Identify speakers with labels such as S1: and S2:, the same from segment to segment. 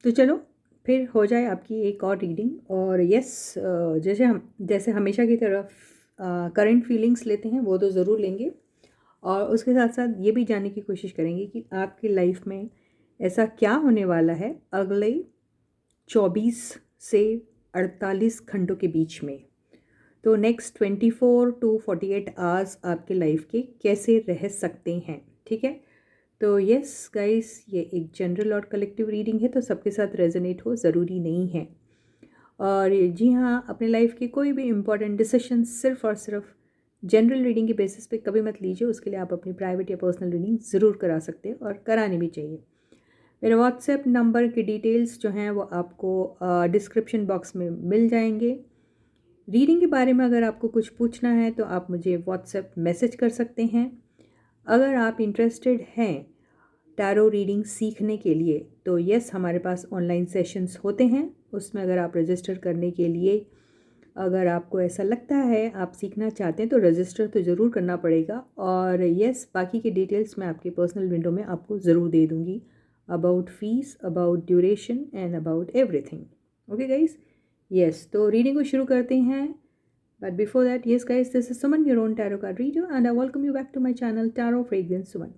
S1: तो चलो फिर हो जाए आपकी एक और रीडिंग। और यस, जैसे हमेशा की तरफ करंट फीलिंग्स लेते हैं वो तो ज़रूर लेंगे, और उसके साथ साथ ये भी जानने की कोशिश करेंगे कि आपकी लाइफ में ऐसा क्या होने वाला है अगले 24 से 48 घंटों के बीच में। तो नेक्स्ट 24 to 48 आवर्स आपके लाइफ के कैसे रह सकते हैं, ठीक है। तो यस गाइस, ये एक जनरल और कलेक्टिव रीडिंग है, तो सबके साथ रेजोनेट हो ज़रूरी नहीं है। और जी हाँ, अपने लाइफ के कोई भी इम्पॉर्टेंट डिसीजन सिर्फ और सिर्फ जनरल रीडिंग के बेसिस पे कभी मत लीजिए। उसके लिए आप अपनी प्राइवेट या पर्सनल रीडिंग ज़रूर करा सकते हैं, और करानी भी चाहिए। मेरे व्हाट्सएप नंबर की डिटेल्स जो हैं वो आपको डिस्क्रिप्शन बॉक्स में मिल जाएंगे। रीडिंग के बारे में अगर आपको कुछ पूछना है तो आप मुझे व्हाट्सएप मैसेज कर सकते हैं। अगर आप इंटरेस्टेड हैं टैरो रीडिंग सीखने के लिए तो यस, हमारे पास ऑनलाइन सेशंस होते हैं। उसमें अगर आप रजिस्टर करने के लिए, अगर आपको ऐसा लगता है आप सीखना चाहते हैं तो रजिस्टर तो ज़रूर करना पड़ेगा। और यस, बाकी की डिटेल्स मैं आपकी पर्सनल विंडो में आपको ज़रूर दे दूँगी, about fees, about duration and about everything. Okay guys, yes, तो रीडिंग को शुरू करते हैं। But before that, yes guys, this is Suman, your own tarot card reader, and I welcome you back to my channel Tarot Fragrance Suman.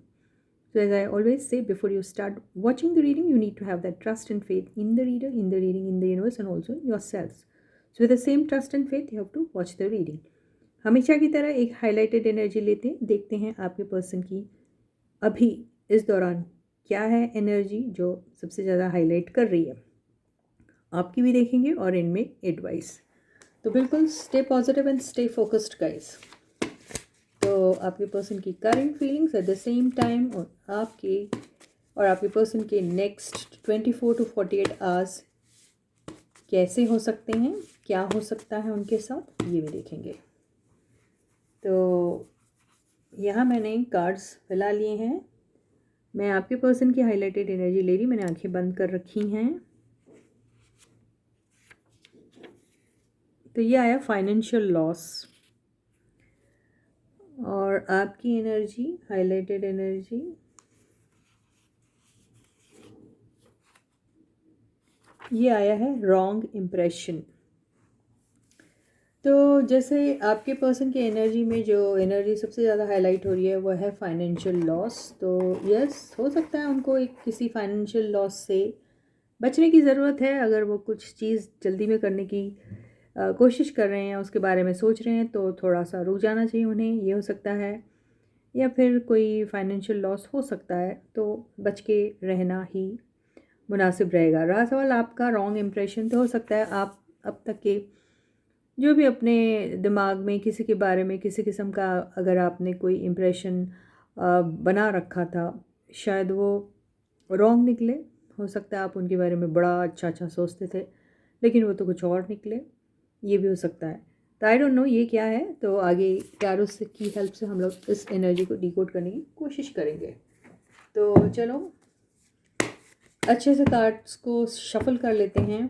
S1: So as I always say, before you start watching the reading, you need to have that trust and faith in the reader, in the reading, in the universe, and also yourselves. So with the same trust and faith, you have to watch the reading. हमेशा की तरह एक highlighted energy लेते हैं, देखते हैं आपके person की अभी इस दौरान क्या है एनर्जी जो सबसे ज़्यादा हाईलाइट कर रही है। आपकी भी देखेंगे और इनमें एडवाइस। तो बिल्कुल stay positive and stay focused guys. तो आपके पर्सन की current feelings at the same time, और आपके पर्सन के नेक्स्ट 24 to 48 आवर्स कैसे हो सकते हैं, क्या हो सकता है उनके साथ, ये भी देखेंगे। तो यहाँ मैंने कार्ड्स फैला लिए हैं। मैं आपके पर्सन की हाईलाइटेड एनर्जी ले रही, मैंने आंखें बंद कर रखी हैं। तो ये आया फाइनेंशियल लॉस, और आपकी एनर्जी, हाईलाइटेड एनर्जी, ये आया है रॉन्ग इम्प्रेशन। तो जैसे आपके पर्सन की एनर्जी में जो एनर्जी सबसे ज़्यादा हाईलाइट हो रही है वो है फाइनेंशियल लॉस। तो यस, हो सकता है उनको एक किसी फाइनेंशियल लॉस से बचने की ज़रूरत है। अगर वो कुछ चीज़ जल्दी में करने की कोशिश कर रहे हैं, उसके बारे में सोच रहे हैं, तो थोड़ा सा रुक जाना चाहिए उन्हें, ये हो सकता है। या फिर कोई फाइनेंशियल लॉस हो सकता है, तो बच के रहना ही मुनासिब रहेगा। रहा सवाल आपका रॉन्ग इम्प्रेशन, तो हो सकता है आप अब तक के जो भी अपने दिमाग में किसी के बारे में किसी किस्म का अगर आपने कोई इम्प्रेशन बना रखा था, शायद वो रॉन्ग निकले। हो सकता है आप उनके बारे में बड़ा अच्छा अच्छा सोचते थे, लेकिन वो तो कुछ और निकले, ये भी हो सकता है। तो आई डोंट नो ये क्या है। तो आगे टैरो की हेल्प से हम लोग इस एनर्जी को डिकोड करने की कोशिश करेंगे। तो चलो अच्छे से कार्ड्स को शफल कर लेते हैं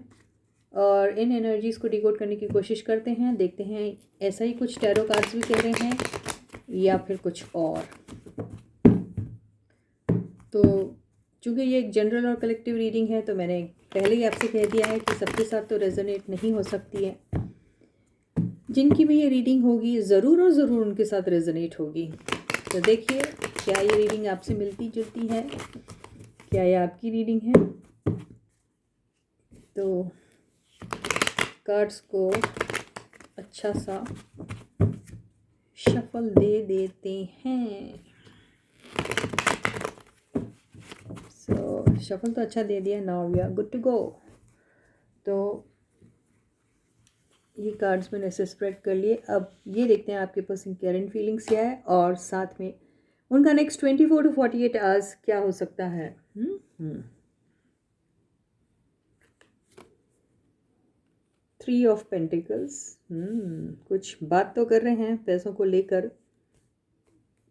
S1: और इन एनर्जीज़ को डिकोड करने की कोशिश करते हैं। देखते हैं ऐसा ही कुछ टैरो कार्ड्स भी कह रहे हैं या फिर कुछ और। तो चूँकि ये एक जनरल और कलेक्टिव रीडिंग है, तो मैंने पहले ही आपसे कह दिया है कि सबके साथ तो रेजोनेट नहीं हो सकती है। जिनकी भी ये रीडिंग होगी ज़रूर और ज़रूर उनके साथ रेजोनेट होगी। तो देखिए क्या ये रीडिंग आपसे मिलती जुलती है, क्या ये आपकी रीडिंग है। तो कार्ड्स को अच्छा सा शफल दे देते हैं। सो शफल तो अच्छा दे दिया, now we are good to go. तो ये कार्ड्स मैंने ऐसे स्प्रेड कर लिए। अब ये देखते हैं आपके पर्सन की करंट फीलिंग्स क्या है, और साथ में उनका नेक्स्ट 24 to 48 आवर्स क्या हो सकता है। 3 ऑफ पेंटिकल्स, कुछ बात तो कर रहे हैं पैसों को लेकर,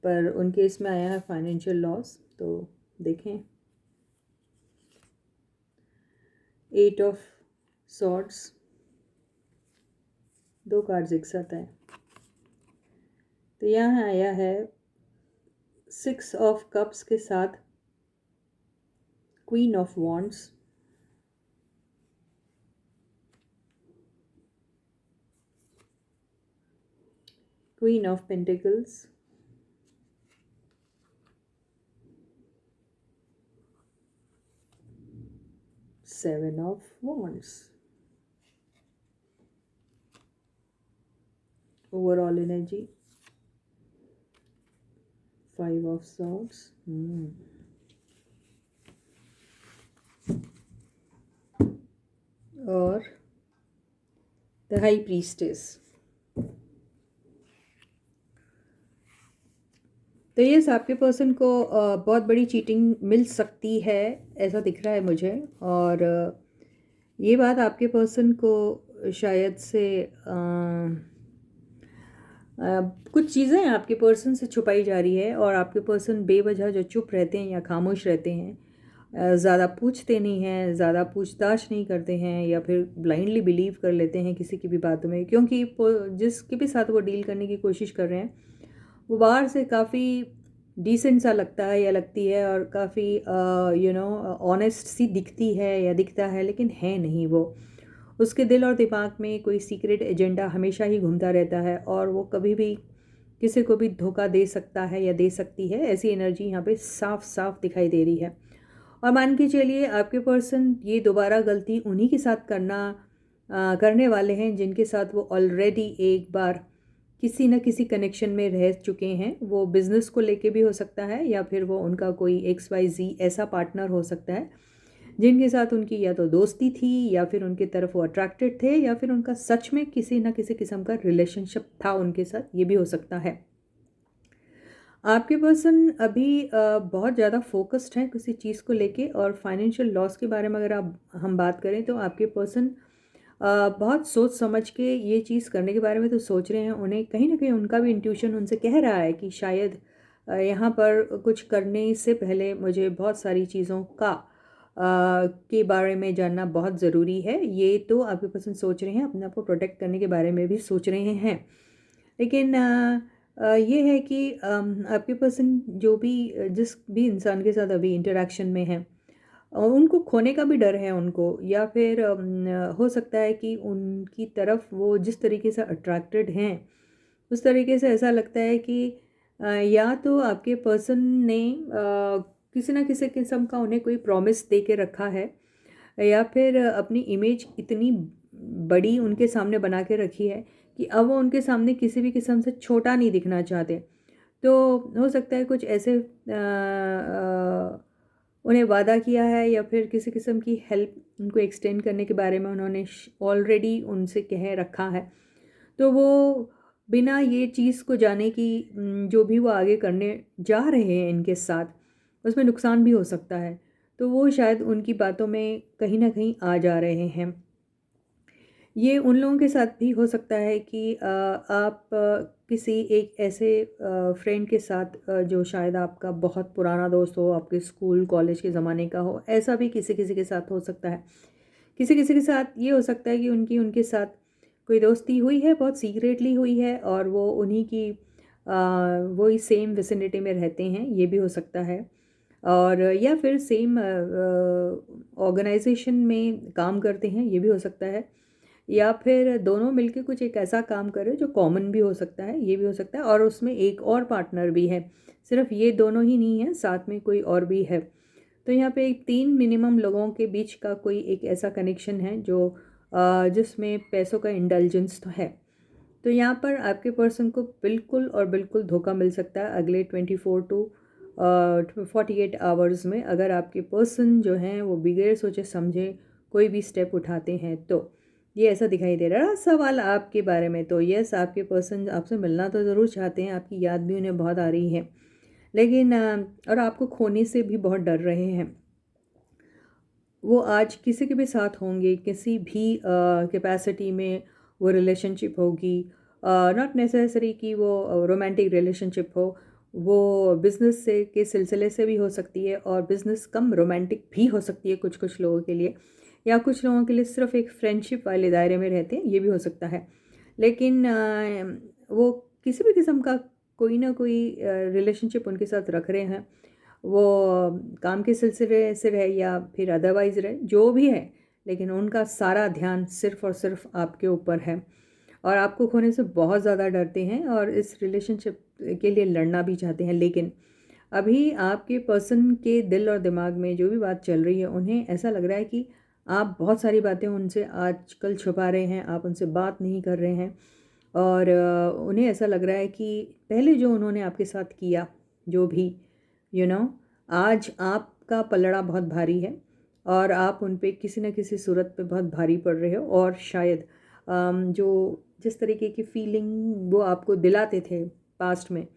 S1: पर उनके इसमें आया है फाइनेंशियल लॉस। तो देखें 8 ऑफ सॉर्ड्स, दो कार्ड्स एक साथ हैं। तो यहाँ आया है 6 ऑफ कप्स के साथ queen of wands, queen of pentacles, seven of wands, overall energy, five of swords, और द हाई प्रीस्टेस। तो ये आपके पर्सन को बहुत बड़ी चीटिंग मिल सकती है, ऐसा दिख रहा है मुझे। और ये बात आपके पर्सन को शायद से कुछ चीज़ें आपके पर्सन से छुपाई जा रही है, और आपके पर्सन बेवजह जो चुप रहते हैं या खामोश रहते हैं, ज़्यादा पूछते नहीं हैं, ज़्यादा पूछताछ नहीं करते हैं, या फिर ब्लाइंडली बिलीव कर लेते हैं किसी की भी बातों में, क्योंकि जिसके भी साथ वो डील करने की कोशिश कर रहे हैं वो बाहर से काफ़ी डिसेंट सा लगता है या लगती है, और काफ़ी ऑनेस्ट सी दिखती है या दिखता है, लेकिन है नहीं वो। उसके दिल और दिमाग में कोई सीक्रेट एजेंडा हमेशा ही घूमता रहता है, और वो कभी भी किसी को भी धोखा दे सकता है या दे सकती है। ऐसी एनर्जी यहाँ पे साफ साफ दिखाई दे रही है। और मान के चलिए आपके पर्सन ये दोबारा गलती उन्हीं के साथ करने वाले हैं जिनके साथ वो ऑलरेडी एक बार किसी न किसी कनेक्शन में रह चुके हैं। वो बिज़नेस को लेके भी हो सकता है, या फिर वो उनका कोई XYZ ऐसा पार्टनर हो सकता है जिनके साथ उनकी या तो दोस्ती थी, या फिर उनकी तरफ वो अट्रैक्टेड थे, या फिर उनका सच में किसी न किसी किस्म का रिलेशनशिप था उनके साथ, ये भी हो सकता है। आपके पर्सन अभी बहुत ज़्यादा फोकस्ड हैं किसी चीज़ को लेके, और फाइनेंशियल लॉस के बारे में अगर हम बात करें तो आपके पर्सन बहुत सोच समझ के ये चीज़ करने के बारे में तो सोच रहे हैं। उन्हें कहीं ना कहीं उनका भी इंट्यूशन उनसे कह रहा है कि शायद यहाँ पर कुछ करने से पहले मुझे बहुत सारी चीज़ों के बारे में जानना बहुत ज़रूरी है। ये तो आपके पर्सन सोच रहे हैं, अपने आप को प्रोटेक्ट करने के बारे में भी सोच रहे हैं, लेकिन ये है कि आपके पर्सन जो भी जिस भी इंसान के साथ अभी इंटरेक्शन में है, और उनको खोने का भी डर है उनको, या फिर हो सकता है कि उनकी तरफ वो जिस तरीके से अट्रैक्टेड हैं उस तरीके से ऐसा लगता है कि या तो आपके पर्सन ने किसी ना किसी किस्म का उन्हें कोई प्रॉमिस दे के रखा है, या फिर अपनी इमेज इतनी बड़ी उनके सामने बना के रखी है कि अब वो उनके सामने किसी भी किस्म से छोटा नहीं दिखना चाहते। तो हो सकता है कुछ ऐसे उन्हें वादा किया है, या फिर किसी किस्म की हेल्प उनको एक्सटेंड करने के बारे में उन्होंने ऑलरेडी उनसे कह रखा है। तो वो बिना ये चीज़ को जाने कि जो भी वो आगे करने जा रहे हैं इनके साथ, उसमें नुकसान भी हो सकता है, तो वो शायद उनकी बातों में कहीं ना कहीं आ जा रहे हैं। ये उन लोगों के साथ भी हो सकता है कि आप किसी एक ऐसे फ्रेंड के साथ जो शायद आपका बहुत पुराना दोस्त हो, आपके स्कूल कॉलेज के ज़माने का हो, ऐसा भी किसी किसी के साथ हो सकता है। किसी किसी के साथ ये हो सकता है कि उनके साथ कोई दोस्ती हुई है, बहुत सीक्रेटली हुई है, और वो उन्हीं की वही सेम विसिनिटी में रहते हैं, ये भी हो सकता है। और या फिर सेम ऑर्गेनाइजेशन में काम करते हैं, ये भी हो सकता है। या फिर दोनों मिलके कुछ एक ऐसा काम करें जो कॉमन भी हो सकता है, ये भी हो सकता है। और उसमें एक और पार्टनर भी है, सिर्फ ये दोनों ही नहीं है, साथ में कोई और भी है। तो यहाँ पे एक 3 मिनिमम लोगों के बीच का कोई एक ऐसा कनेक्शन है जो जिसमें पैसों का इंडल्जेंस तो है। तो यहाँ पर आपके पर्सन को बिल्कुल और बिल्कुल धोखा मिल सकता है अगले 24 टू 48 आवर्स में, अगर आपके पर्सन जो हैं वो बगैर सोचे समझे कोई भी स्टेप उठाते हैं। तो ये ऐसा दिखाई दे रहा है। सवाल आपके बारे में, तो यस, आपके पर्सन आपसे मिलना तो ज़रूर चाहते हैं, आपकी याद भी उन्हें बहुत आ रही है, लेकिन और आपको खोने से भी बहुत डर रहे हैं। वो आज किसी के भी साथ होंगे, किसी भी कैपेसिटी में वो रिलेशनशिप होगी, नॉट नेसेसरी कि वो रोमांटिक रिलेशनशिप हो, वो बिज़नेस से के सिलसिले से भी हो सकती है, और बिज़नेस कम रोमांटिक भी हो सकती है कुछ कुछ लोगों के लिए, या कुछ लोगों के लिए सिर्फ एक फ्रेंडशिप वाले दायरे में रहते हैं, ये भी हो सकता है। लेकिन वो किसी भी किस्म का कोई ना कोई रिलेशनशिप उनके साथ रख रहे हैं, वो काम के सिलसिले से रहे या फिर अदरवाइज़ रहे, जो भी है, लेकिन उनका सारा ध्यान सिर्फ़ और सिर्फ आपके ऊपर है। और आपको खोने से बहुत ज़्यादा डरते हैं और इस रिलेशनशिप के लिए लड़ना भी चाहते हैं। लेकिन अभी आपके पर्सन के दिल और दिमाग में जो भी बात चल रही है, उन्हें ऐसा लग रहा है कि आप बहुत सारी बातें उनसे आजकल छुपा रहे हैं, आप उनसे बात नहीं कर रहे हैं। और उन्हें ऐसा लग रहा है कि पहले जो उन्होंने आपके साथ किया, जो भी यू नो आज आपका पलड़ा बहुत भारी है और आप उन पे किसी न किसी सूरत पे बहुत भारी पड़ रहे हो। और शायद जो जिस तरीके की फीलिंग वो आपको दिलाते थे पास्ट में,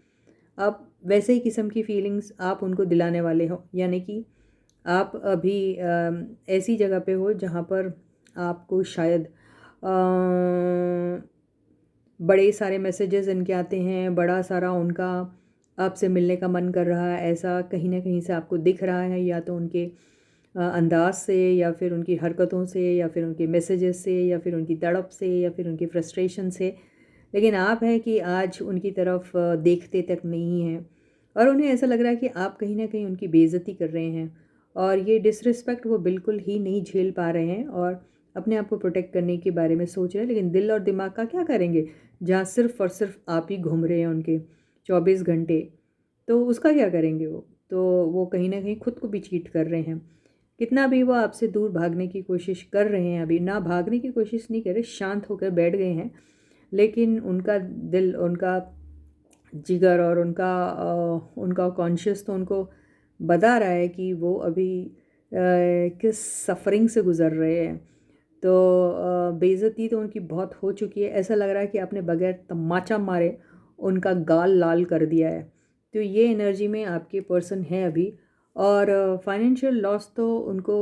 S1: अब वैसे ही किस्म की फीलिंग्स आप उनको दिलाने वाले हो। यानी कि आप अभी ऐसी जगह पे हो जहाँ पर आपको शायद बड़े सारे मैसेजेस इनके आते हैं, बड़ा सारा उनका आपसे मिलने का मन कर रहा है, ऐसा कहीं ना कहीं से आपको दिख रहा है, या तो उनके अंदाज से, या फिर उनकी हरकतों से, या फिर उनके मैसेजेस से, या फिर उनकी तड़प से, या फिर उनकी फ्रस्ट्रेशन से। लेकिन आप हैं कि आज उनकी तरफ देखते तक नहीं हैं और उन्हें ऐसा लग रहा है कि आप कहीं ना कहीं उनकी बेइज्जती कर रहे हैं और ये डिसरिस्पेक्ट वो बिल्कुल ही नहीं झेल पा रहे हैं और अपने आप को प्रोटेक्ट करने के बारे में सोच रहे हैं। लेकिन दिल और दिमाग का क्या करेंगे जहाँ सिर्फ और सिर्फ आप ही घूम रहे हैं उनके 24 घंटे, तो उसका क्या करेंगे वो? तो वो कहीं ना कहीं खुद को भी चीट कर रहे हैं। कितना भी वो आपसे दूर भागने की कोशिश कर रहे हैं, अभी ना भागने की कोशिश नहीं कर रहे, शांत होकर बैठ गए हैं, लेकिन उनका दिल, उनका जिगर और उनका कॉन्शियस तो उनको बता रहा है कि वो अभी किस सफरिंग से गुज़र रहे हैं। तो बेइज्जती तो उनकी बहुत हो चुकी है, ऐसा लग रहा है कि आपने बगैर तमाचा मारे उनका गाल लाल कर दिया है। तो ये एनर्जी में आपके पर्सन है अभी। और फाइनेंशियल लॉस तो उनको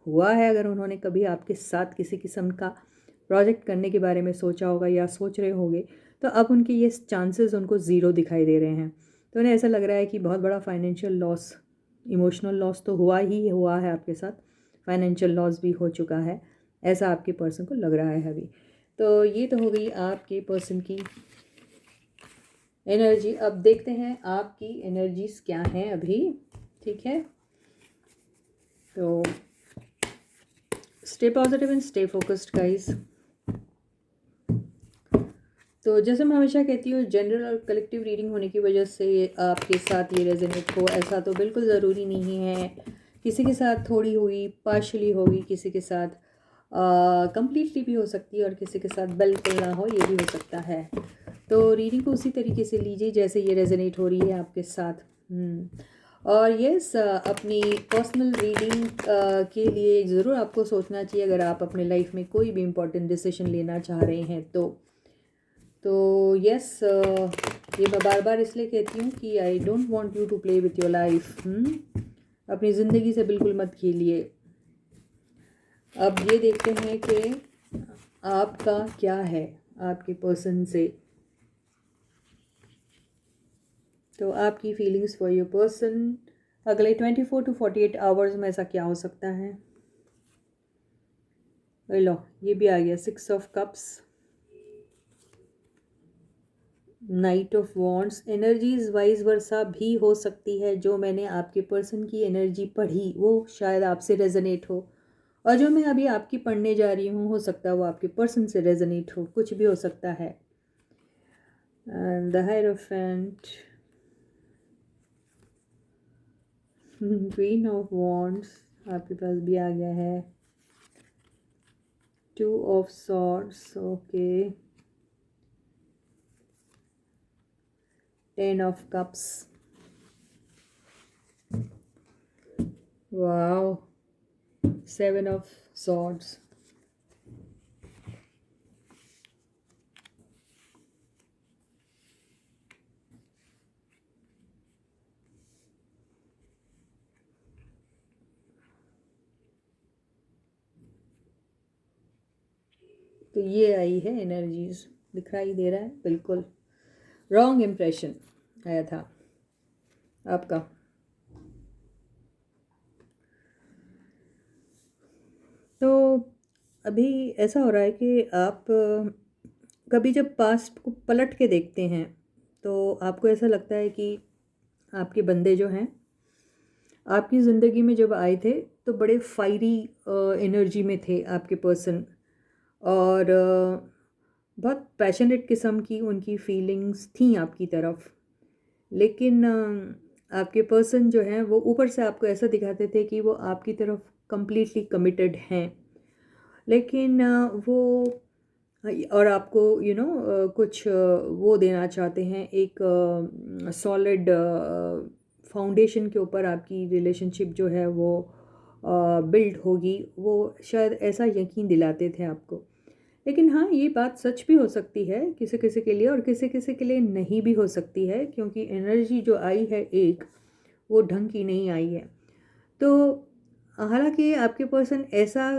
S1: हुआ है, अगर उन्होंने कभी आपके साथ किसी किस्म का प्रोजेक्ट करने के बारे में सोचा होगा या सोच रहे होंगे, तो अब उनके ये चांसेस उनको ज़ीरो दिखाई दे रहे हैं। तो उन्हें ऐसा लग रहा है कि बहुत बड़ा फाइनेंशियल लॉस, इमोशनल लॉस तो हुआ ही हुआ है आपके साथ, फाइनेंशियल लॉस भी हो चुका है, ऐसा आपके पर्सन को लग रहा है अभी। तो ये तो हो गई आपके पर्सन की एनर्जी। अब देखते हैं आपकी एनर्जीज क्या हैं अभी। ठीक है, तो stay positive and stay focused guys. तो जैसे मैं हमेशा कहती हूँ, जनरल और कलेक्टिव रीडिंग होने की वजह से आपके साथ ये रेजोनेट हो ऐसा तो बिल्कुल ज़रूरी नहीं है। किसी के साथ थोड़ी हुई, पार्शली होगी, किसी के साथ कंप्लीटली भी हो सकती है और किसी के साथ बिल्कुल ना हो, ये भी हो सकता है। तो रीडिंग को उसी तरीके से लीजिए जैसे ये रेजोनेट हो रही है आपके साथ। और यस, अपनी पर्सनल रीडिंग के लिए ज़रूर आपको सोचना चाहिए अगर आप अपने लाइफ में कोई भी इम्पोर्टेंट डिसीजन लेना चाह रहे हैं तो यस, ये मैं बार बार इसलिए कहती हूँ कि I don't want you to play with your life. अपनी ज़िंदगी से बिल्कुल मत खेलिए। अब ये देखते हैं कि आपका क्या है आपके पर्सन से। तो आपकी फीलिंग्स फॉर योर पर्सन अगले 24 to 48 आवर्स में ऐसा क्या हो सकता है। लो, ये भी आ गया 6 of cups, night of wands. Energies wise वर्सा भी हो सकती है। जो मैंने आपके पर्सन की एनर्जी पढ़ी वो शायद आपसे रेजोनेट हो, और जो मैं अभी आपकी पढ़ने जा रही हूँ हो सकता है वो आपके पर्सन से रेजोनेट हो, कुछ भी हो सकता है। The hierophant, queen of wands आपके पास भी आ गया है, 2 of swords, okay, 10 of cups, wow, 7 of swords, तो ये आई है एनर्जीज, दिखाई दे रहा है बिल्कुल। रॉन्ग इम्प्रेशन आया था आपका। तो अभी ऐसा हो रहा है कि आप कभी जब पास्ट को पलट के देखते हैं तो आपको ऐसा लगता है कि आपके बंदे जो हैं आपकी ज़िंदगी में जब आए थे तो बड़े फायरी एनर्जी में थे आपके पर्सन। और बहुत पैशनेट किस्म की उनकी फीलिंग्स थी आपकी तरफ। लेकिन आपके पर्सन जो हैं वो ऊपर से आपको ऐसा दिखाते थे कि वो आपकी तरफ कंप्लीटली कमिटेड हैं। लेकिन वो और आपको कुछ वो देना चाहते हैं, एक सॉलिड फाउंडेशन के ऊपर आपकी रिलेशनशिप जो है वो बिल्ड होगी, वो शायद ऐसा यकीन दिलाते थे आपको। लेकिन हाँ, ये बात सच भी हो सकती है किसी किसी के लिए और किसी किसी के लिए नहीं भी हो सकती है, क्योंकि एनर्जी जो आई है एक, वो ढंग की नहीं आई है। तो हालांकि आपके पर्सन ऐसा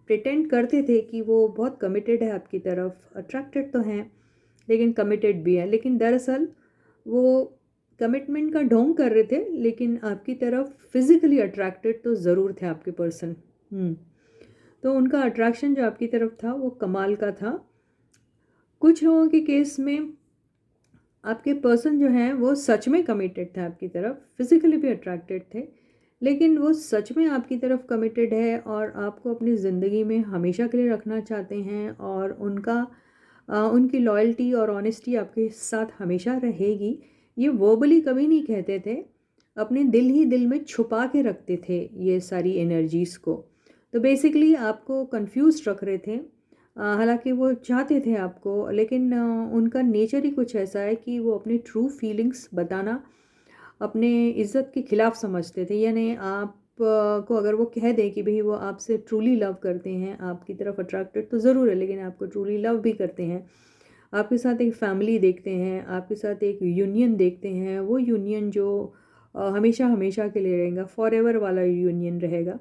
S1: प्रिटेंड करते थे कि वो बहुत कमिटेड है आपकी तरफ, अट्रैक्टेड तो हैं लेकिन कमिटेड भी है, लेकिन दरअसल वो कमिटमेंट का ढोंग कर रहे थे, लेकिन आपकी तरफ फिज़िकली अट्रैक्टेड तो ज़रूर थे आपके पर्सन। तो उनका अट्रैक्शन जो आपकी तरफ था वो कमाल का था। कुछ लोगों के केस में आपके पर्सन जो हैं वो सच में कमिटेड थे आपकी तरफ, फिज़िकली भी अट्रैक्टेड थे, लेकिन वो सच में आपकी तरफ कमिटेड है और आपको अपनी ज़िंदगी में हमेशा के लिए रखना चाहते हैं, और उनकी लॉयल्टी और ऑनेस्टी आपके साथ हमेशा रहेगी। ये वर्बली कभी नहीं कहते थे, अपने दिल ही दिल में छुपा के रखते थे ये सारी एनर्जीज़ को। तो बेसिकली आपको कंफ्यूज रख रहे थे। हालांकि वो चाहते थे आपको, लेकिन उनका नेचर ही कुछ ऐसा है कि वो अपनी ट्रू फीलिंग्स बताना अपने इज़्ज़त के ख़िलाफ़ समझते थे। यानी आप को अगर वो कह दें कि भई वो आपसे ट्रूली लव करते हैं, आपकी तरफ अट्रैक्टेड तो ज़रूर है, लेकिन आपको ट्रूली लव भी करते हैं, आपके साथ एक फ़ैमिली देखते हैं, आपके साथ एक यूनियन देखते हैं, वो यूनियन जो हमेशा हमेशा के लिए रहेगा, फॉरएवर वाला यूनियन रहेगा।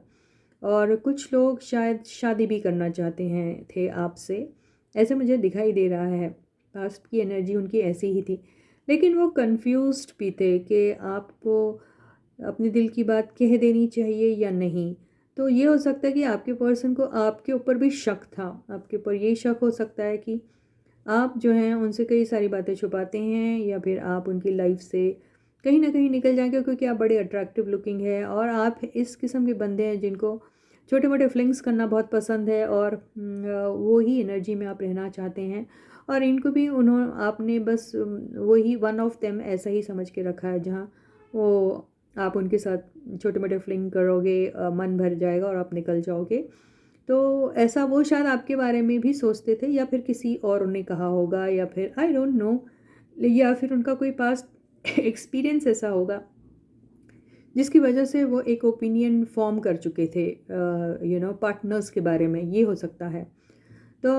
S1: और कुछ लोग शायद शादी भी करना चाहते हैं थे आपसे, ऐसे मुझे दिखाई दे रहा है। पास्ट की एनर्जी उनकी ऐसी ही थी, लेकिन वो कंफ्यूज्ड भी थे कि आपको अपने दिल की बात कह देनी चाहिए या नहीं। तो ये हो सकता है कि आपके पर्सन को आपके ऊपर भी शक था, आपके ऊपर ये शक हो सकता है कि आप जो हैं उनसे कई सारी बातें छुपाते हैं, या फिर आप उनकी लाइफ से कहीं ना कहीं निकल जाएंगे, क्योंकि आप बड़े अट्रैक्टिव लुकिंग है और आप इस किस्म के बंदे हैं जिनको छोटे मोटे फ्लिंग्स करना बहुत पसंद है, और वो ही एनर्जी में आप रहना चाहते हैं। और इनको भी आपने बस वही वन ऑफ देम ऐसा ही समझ के रखा है, जहाँ वो आप उनके साथ छोटे मोटे फ्लिंग करोगे, मन भर जाएगा और आप निकल जाओगे। तो ऐसा वो शायद आपके बारे में भी सोचते थे, या फिर किसी और ने कहा होगा, या फिर आई डोंट नो, या फिर उनका कोई पास्ट एक्सपीरियंस ऐसा होगा जिसकी वजह से वो एक ओपिनियन फॉर्म कर चुके थे पार्टनर्स के बारे में, ये हो सकता है। तो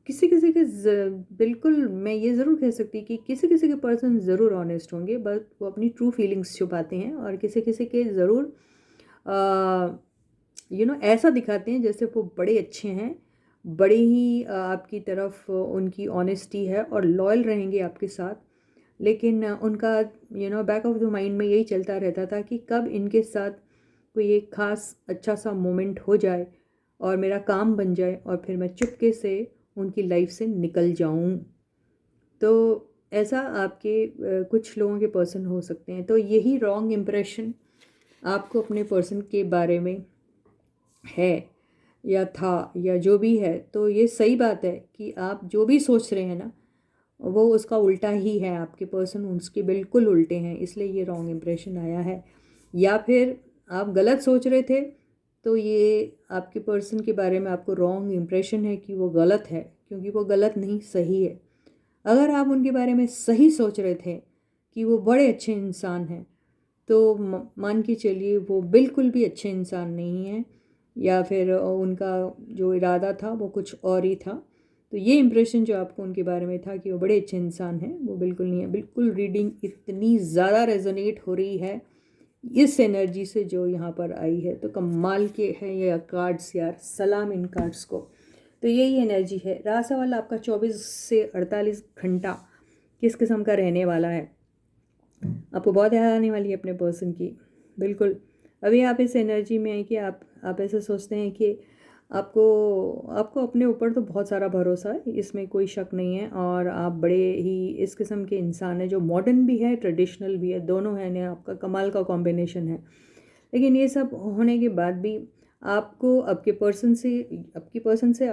S1: किसी किसी के बिल्कुल मैं ये ज़रूर कह सकती कि किसी किसी के पर्सन ज़रूर ऑनेस्ट होंगे, बट वो अपनी ट्रू फीलिंग्स छुपाते हैं, और किसी किसी के ज़रूर ऐसा दिखाते हैं जैसे वो बड़े अच्छे हैं, बड़े ही आपकी तरफ उनकी ऑनेस्टी है और लॉयल रहेंगे आपके साथ। लेकिन उनका बैक ऑफ द माइंड में यही चलता रहता था कि कब इनके साथ कोई एक ख़ास अच्छा सा मोमेंट हो जाए और मेरा काम बन जाए, और फिर मैं चुपके से उनकी लाइफ से निकल जाऊं। तो ऐसा आपके कुछ लोगों के पर्सन हो सकते हैं। तो यही रॉन्ग इम्प्रेशन आपको अपने पर्सन के बारे में है या था, या जो भी है। तो ये सही बात है कि आप जो भी सोच रहे हैं ना, वो उसका उल्टा ही है, आपके पर्सन उसके बिल्कुल उल्टे हैं, इसलिए ये रॉन्ग इम्प्रेशन आया है। या फिर आप गलत सोच रहे थे, तो ये आपके पर्सन के बारे में आपको रॉन्ग इम्प्रेशन है कि वो गलत है, क्योंकि वो गलत नहीं, सही है। अगर आप उनके बारे में सही सोच रहे थे कि वो बड़े अच्छे इंसान हैं, तो मान के चलिए वो बिल्कुल भी अच्छे इंसान नहीं हैं, या फिर उनका जो इरादा था वो कुछ और ही था। तो ये इम्प्रेशन जो आपको उनके बारे में था कि वो बड़े अच्छे इंसान हैं, वो बिल्कुल नहीं है। बिल्कुल रीडिंग इतनी ज़्यादा रेजोनेट हो रही है इस एनर्जी से जो यहाँ पर आई है। तो कमाल के हैं ये कार्ड्स यार, सलाम इन कार्ड्स को। तो यही एनर्जी है। रहा सवाल आपका 24 से 48 घंटा किस किस्म का रहने वाला है। आपको बहुत याद आने वाली है अपने पर्सन की, बिल्कुल। अभी आप इस एनर्जी में हैं कि आप ऐसे सोचते हैं कि आपको आपको अपने ऊपर तो बहुत सारा भरोसा है, इसमें कोई शक नहीं है, और आप बड़े ही इस किस्म के इंसान हैं जो मॉडर्न भी है, ट्रेडिशनल भी है, दोनों हैं ना, आपका कमाल का कॉम्बिनेशन है। लेकिन ये सब होने के बाद भी आपको आपके पर्सन से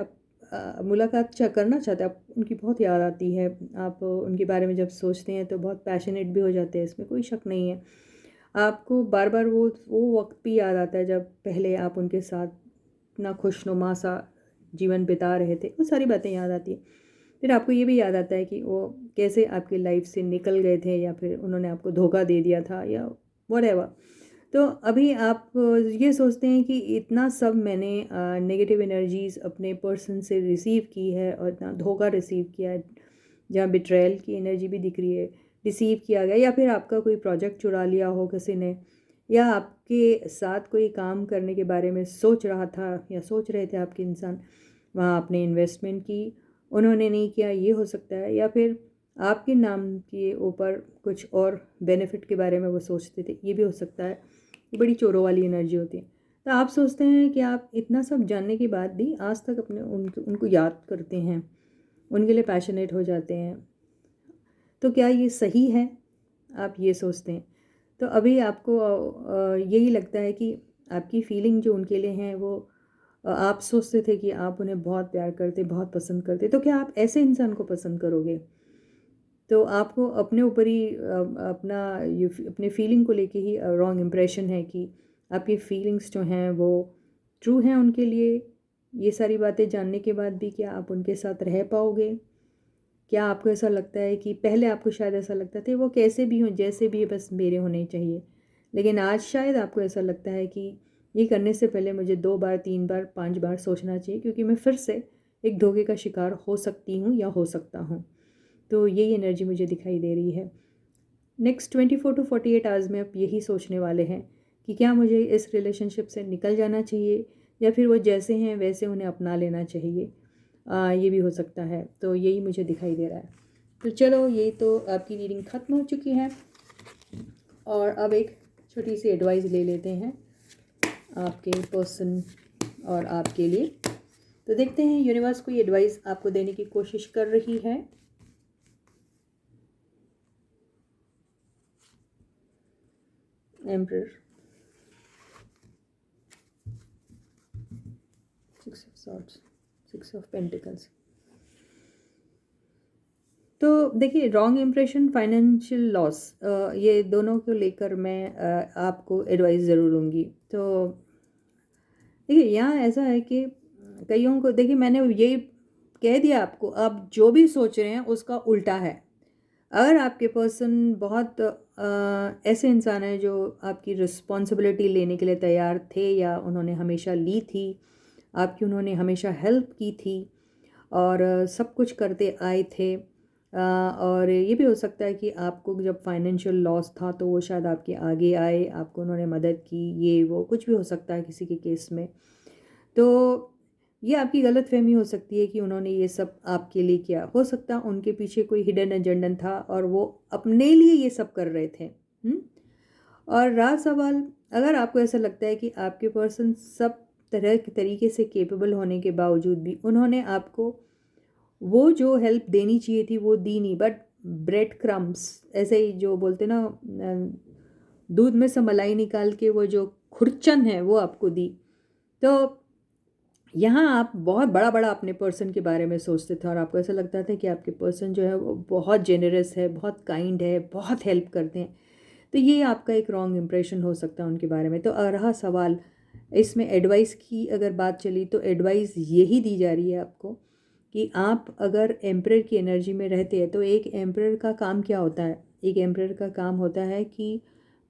S1: मुलाकात करना चाहते हैं, आप उनकी बहुत याद आती है, आप उनके बारे में जब सोचते हैं तो बहुत पैशनेट भी हो जाते हैं, इसमें कोई शक नहीं है। आपको बार बार वो वक्त भी याद आता है जब पहले आप उनके साथ इतना खुशनुमा सा जीवन बिता रहे थे, वो सारी बातें याद आती हैं। फिर आपको ये भी याद आता है कि वो कैसे आपकी लाइफ से निकल गए थे, या फिर उन्होंने आपको धोखा दे दिया था, या व्हाटएवर। तो अभी आप ये सोचते हैं कि इतना सब मैंने नेगेटिव एनर्जीज़ अपने पर्सन से रिसीव की है और इतना धोखा रिसीव किया है, जहाँ बिट्रेयल की एनर्जी भी दिख रही है, रिसीव किया गया, या फिर आपका कोई प्रोजेक्ट चुरा लिया हो किसी ने, या आपके साथ कोई काम करने के बारे में सोच रहा था या सोच रहे थे आपके इंसान, वहाँ आपने इन्वेस्टमेंट की, उन्होंने नहीं किया, ये हो सकता है। या फिर आपके नाम के ऊपर कुछ और बेनिफिट के बारे में वो सोचते थे, ये भी हो सकता है। ये बड़ी चोरों वाली एनर्जी होती है। तो आप सोचते हैं कि आप इतना सब जानने के बाद भी आज तक अपने उनको याद करते हैं, उनके लिए पैशनेट हो जाते हैं, तो क्या ये सही है? आप ये सोचते हैं। तो अभी आपको यही लगता है कि आपकी फीलिंग जो उनके लिए हैं वो आप सोचते थे कि आप उन्हें बहुत प्यार करते, बहुत पसंद करते, तो क्या आप ऐसे इंसान को पसंद करोगे? तो आपको अपने ऊपर ही अपने फीलिंग को लेके ही रॉन्ग इम्प्रेशन है कि आपकी फीलिंग्स जो हैं वो ट्रू हैं उनके लिए। ये सारी बातें जानने के बाद भी क्या आप उनके साथ रह पाओगे? क्या आपको ऐसा लगता है कि पहले आपको शायद ऐसा लगता था वो कैसे भी हों, जैसे भी बस मेरे होने चाहिए, लेकिन आज शायद आपको ऐसा लगता है कि ये करने से पहले मुझे 2 बार, 3 बार, 5 बार सोचना चाहिए, क्योंकि मैं फिर से एक धोखे का शिकार हो सकती हूँ या हो सकता हूँ। तो यही एनर्जी मुझे दिखाई दे रही है। नेक्स्ट 24 टू 48 आवर्स में आप यही सोचने वाले हैं कि क्या मुझे इस रिलेशनशिप से निकल जाना चाहिए, या फिर वो जैसे हैं वैसे उन्हें अपना लेना चाहिए। ये भी हो सकता है। तो यही मुझे दिखाई दे रहा है। तो चलो, ये तो आपकी रीडिंग ख़त्म हो चुकी है, और अब एक छोटी सी एडवाइस ले लेते हैं आपके पर्सन और आपके लिए। तो देखते हैं यूनिवर्स कोई एडवाइस आपको देने की कोशिश कर रही है। Emperor, 6 of swords, 6 of pentacles. तो देखिए, रॉन्ग इम्प्रेशन, फाइनेंशियल लॉस, ये दोनों को लेकर मैं आपको एडवाइस ज़रूर दूँगी। तो देखिए, यहाँ ऐसा है कि कईयों को, देखिए मैंने यही कह दिया आपको, आप जो भी सोच रहे हैं उसका उल्टा है। अगर आपके पर्सन बहुत ऐसे इंसान हैं जो आपकी रिस्पॉन्सिबिलिटी लेने के लिए तैयार थे, या उन्होंने हमेशा ली थी आपकी, उन्होंने हमेशा हेल्प की थी, और सब कुछ करते आए थे, और ये भी हो सकता है कि आपको जब फाइनेंशियल लॉस था तो वो शायद आपके आगे आए, आपको उन्होंने मदद की, ये वो कुछ भी हो सकता है किसी के केस में। तो ये आपकी गलतफहमी हो सकती है कि उन्होंने ये सब आपके लिए किया। हो सकता है उनके पीछे कोई हिडन एजेंडा था और वो अपने लिए ये सब कर रहे थे। और रहा सवाल, अगर आपको ऐसा लगता है कि आपके पर्सन सब तरह के तरीके से केपेबल होने के बावजूद भी उन्होंने आपको वो जो हेल्प देनी चाहिए थी वो दी नहीं, बट ब्रेड क्रम्स, ऐसे ही जो बोलते ना, दूध में से मलाई निकाल के वो जो खुरचन है वो आपको दी। तो यहाँ आप बहुत बड़ा बड़ा अपने पर्सन के बारे में सोचते थे, और आपको ऐसा लगता था कि आपके पर्सन जो है वो बहुत जेनरस है, बहुत काइंड है, बहुत हेल्प करते हैं। तो ये आपका एक रॉन्ग इम्प्रेशन हो सकता है उनके बारे में। तो रहा सवाल, इसमें एडवाइस की अगर बात चली तो एडवाइस यही दी जा रही है आपको कि आप अगर एम्परर की एनर्जी में रहते हैं, तो एक एम्परर का काम क्या होता है? एक एम्परर का काम होता है कि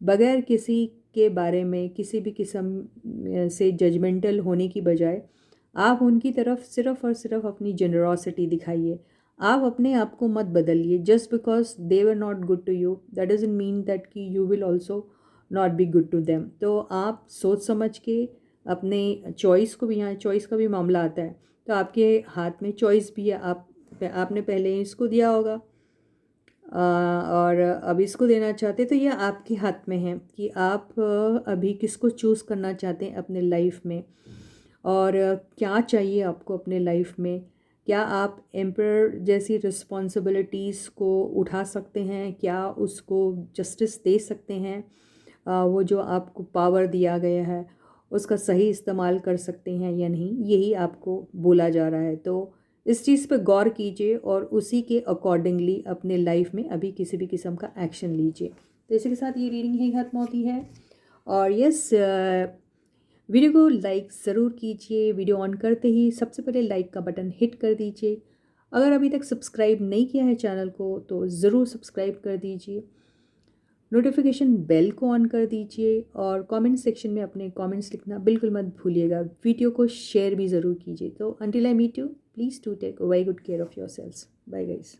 S1: बगैर किसी के बारे में किसी भी किस्म से जजमेंटल होने की बजाय आप उनकी तरफ सिर्फ़ और सिर्फ अपनी जेनरॉसिटी दिखाइए। आप अपने आप को मत बदलिए। Just because they were not good to you, that doesn't mean that कि you will also not be good to them. तो आप सोच समझ के अपने चॉइस को भी, यहाँ चॉइस का भी मामला आता है, तो आपके हाथ में चॉइस भी है। आपने पहले इसको दिया होगा, और अब इसको देना चाहते, तो ये आपके हाथ में है कि आप अभी किसको चूज़ करना चाहते हैं अपने लाइफ में, और क्या चाहिए आपको अपने लाइफ में। क्या आप एम्परर जैसी रिस्पॉन्सिबिलिटीज़ को उठा सकते हैं? क्या उसको जस्टिस दे सकते हैं? वो जो आपको पावर दिया गया है उसका सही इस्तेमाल कर सकते हैं या नहीं, यही आपको बोला जा रहा है। तो इस चीज़ पे गौर कीजिए और उसी के अकॉर्डिंगली अपने लाइफ में अभी किसी भी किस्म का एक्शन लीजिए। तो इसी के साथ ये रीडिंग ही खत्म होती है। और यस, वीडियो को लाइक ज़रूर कीजिए। वीडियो ऑन करते ही सबसे पहले लाइक का बटन हिट कर दीजिए। अगर अभी तक सब्सक्राइब नहीं किया है चैनल को तो ज़रूर सब्सक्राइब कर दीजिए। नोटिफिकेशन बेल को ऑन कर दीजिए और कमेंट सेक्शन में अपने कमेंट्स लिखना बिल्कुल मत भूलिएगा। वीडियो को शेयर भी ज़रूर कीजिए। तो until I meet you, please to take very good care of your sales. Bye guys.